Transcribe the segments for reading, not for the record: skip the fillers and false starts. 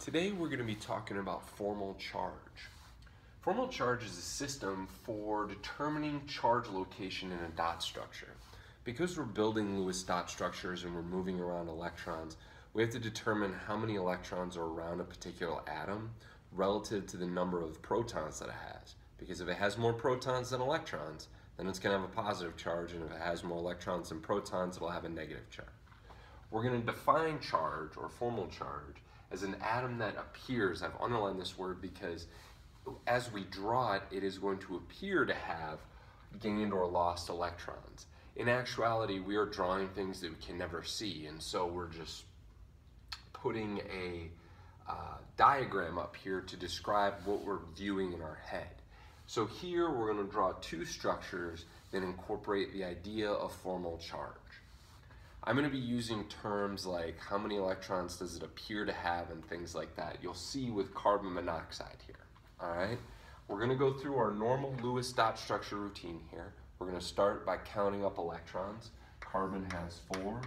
Today we're going to be talking about formal charge. Formal charge is a system for determining charge location in a dot structure. Because we're building Lewis dot structures and we're moving around electrons, we have to determine how many electrons are around a particular atom relative to the number of protons that it has. Because if it has more protons than electrons, then it's going to have a positive charge, and if it has more electrons than protons, it'll have a negative charge. We're going to define charge, or formal charge, as an atom that appears. I've underlined this word because as we draw it, it is going to appear to have gained or lost electrons. In actuality, we are drawing things that we can never see, and so we're just putting a diagram up here to describe what we're viewing in our head. So here we're going to draw two structures that incorporate the idea of formal charge. I'm going to be using terms like how many electrons does it appear to have and things like that. You'll see with carbon monoxide here. All right, we're going to go through our normal Lewis dot structure routine here. We're going to start by counting up electrons. Carbon has 4,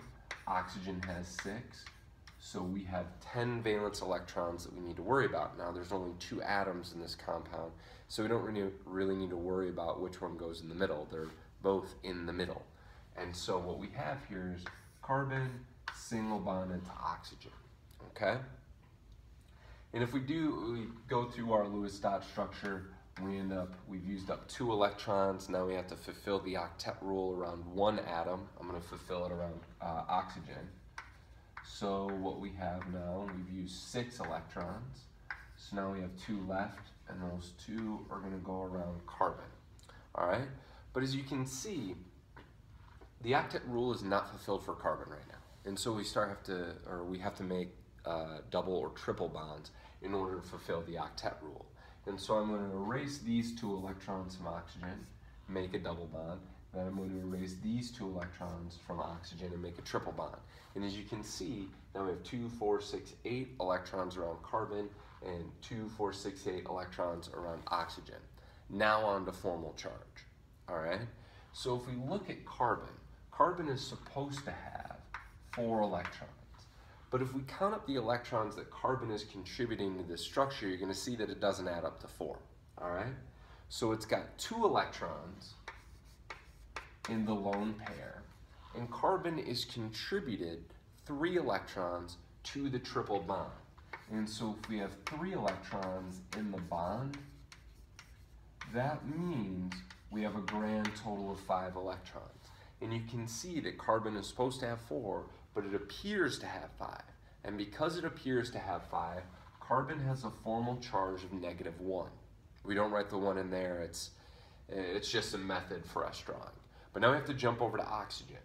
oxygen has 6, so we have 10 valence electrons that we need to worry about. Now there's only 2 atoms in this compound, so we don't really need to worry about which one goes in the middle. They're both in the middle. And so what we have here is carbon single bonded to oxygen, okay? And if we go through our Lewis dot structure, we've used up 2 electrons. Now we have to fulfill the octet rule around 1 atom. I'm going to fulfill it around oxygen. So what we have now, we've used 6 electrons. So now we have 2 left, and those 2 are going to go around carbon. All right? But as you can see, the octet rule is not fulfilled for carbon right now. And so we have to make double or triple bonds in order to fulfill the octet rule. And so I'm going to erase these 2 electrons from oxygen, make a double bond. Then I'm going to erase these 2 electrons from oxygen and make a triple bond. And as you can see, now we have 2, 4, 6, 8 electrons around carbon and 2, 4, 6, 8 electrons around oxygen. Now on to formal charge. All right? So if we look at carbon, carbon is supposed to have 4 electrons. But if we count up the electrons that carbon is contributing to this structure, you're going to see that it doesn't add up to 4. All right? So it's got 2 electrons in the lone pair, and carbon is contributed 3 electrons to the triple bond. And so if we have 3 electrons in the bond, that means we have a grand total of 5 electrons. And you can see that carbon is supposed to have 4, but it appears to have 5. And because it appears to have 5, carbon has a formal charge of -1. We don't write the 1 in there, it's just a method for us drawing. But now we have to jump over to oxygen.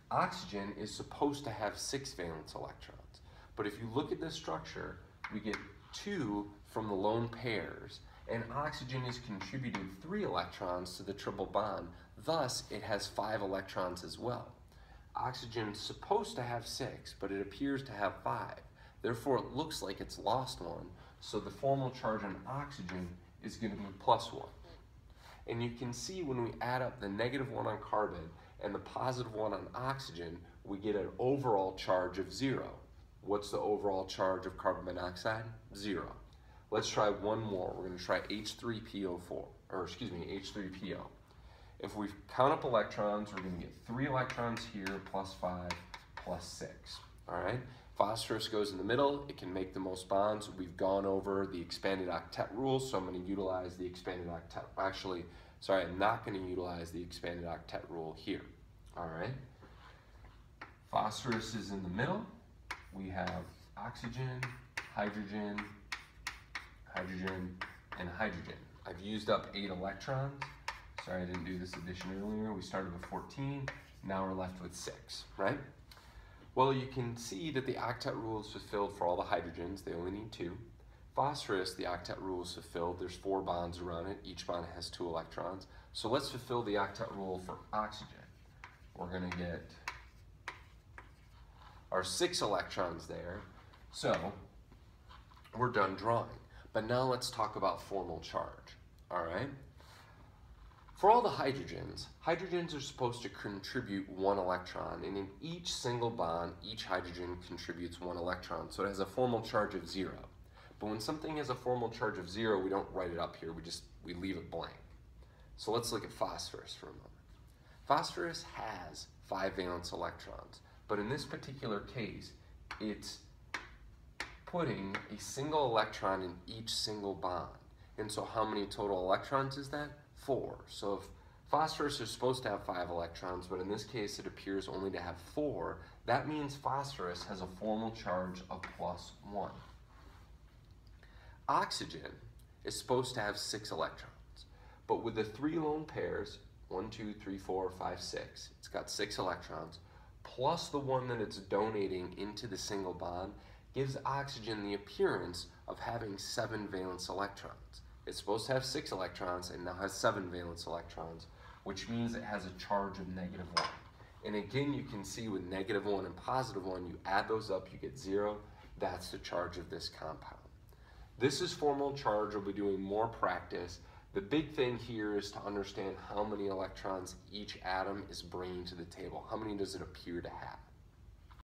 Oxygen is supposed to have 6 valence electrons. But if you look at this structure, we get 2 from the lone pairs, and oxygen is contributing 3 electrons to the triple bond. Thus, it has 5 electrons as well. Oxygen is supposed to have 6, but it appears to have 5. Therefore, it looks like it's lost 1. So the formal charge on oxygen is going to be +1. And you can see when we add up the -1 on carbon and the +1 on oxygen, we get an overall charge of 0. What's the overall charge of carbon monoxide? 0. Let's try one more. We're going to try H3PO4, or excuse me, H3PO. If we count up electrons, we're going to get 3 electrons here, +5, +6. All right? Phosphorus goes in the middle. It can make the most bonds. We've gone over the expanded octet rule, so I'm going to utilize the expanded octet. Actually, sorry, I'm not going to utilize the expanded octet rule here. All right? Phosphorus is in the middle. We have oxygen, hydrogen, hydrogen, and hydrogen. I've used up 8 electrons. Sorry, I didn't do this addition earlier. We started with 14. Now we're left with 6, right? Well, you can see that the octet rule is fulfilled for all the hydrogens. They only need 2. Phosphorus, the octet rule is fulfilled. There's 4 bonds around it. Each bond has 2 electrons. So let's fulfill the octet rule for oxygen. We're going to get our 6 electrons there. So we're done drawing. But now let's talk about formal charge, all right? For all the hydrogens, hydrogens are supposed to contribute 1 electron, and in each single bond, each hydrogen contributes 1 electron, so it has a formal charge of 0. But when something has a formal charge of 0, we don't write it up here, we leave it blank. So let's look at phosphorus for a moment. Phosphorus has 5 valence electrons, but in this particular case, it's putting a single electron in each single bond. And so how many total electrons is that? 4. So if phosphorus is supposed to have 5 electrons, but in this case it appears only to have 4, that means phosphorus has a formal charge of +1. Oxygen is supposed to have 6 electrons, but with the 3 lone pairs, 1, 2, 3, 4, 5, 6, it's got 6 electrons, plus the one that it's donating into the single bond, gives oxygen the appearance of having 7 valence electrons. It's supposed to have 6 electrons and now has 7 valence electrons, which means it has a charge of -1. And again, you can see with -1 and +1, you add those up, you get 0. That's the charge of this compound. This is formal charge. We'll be doing more practice. The big thing here is to understand how many electrons each atom is bringing to the table. How many does it appear to have?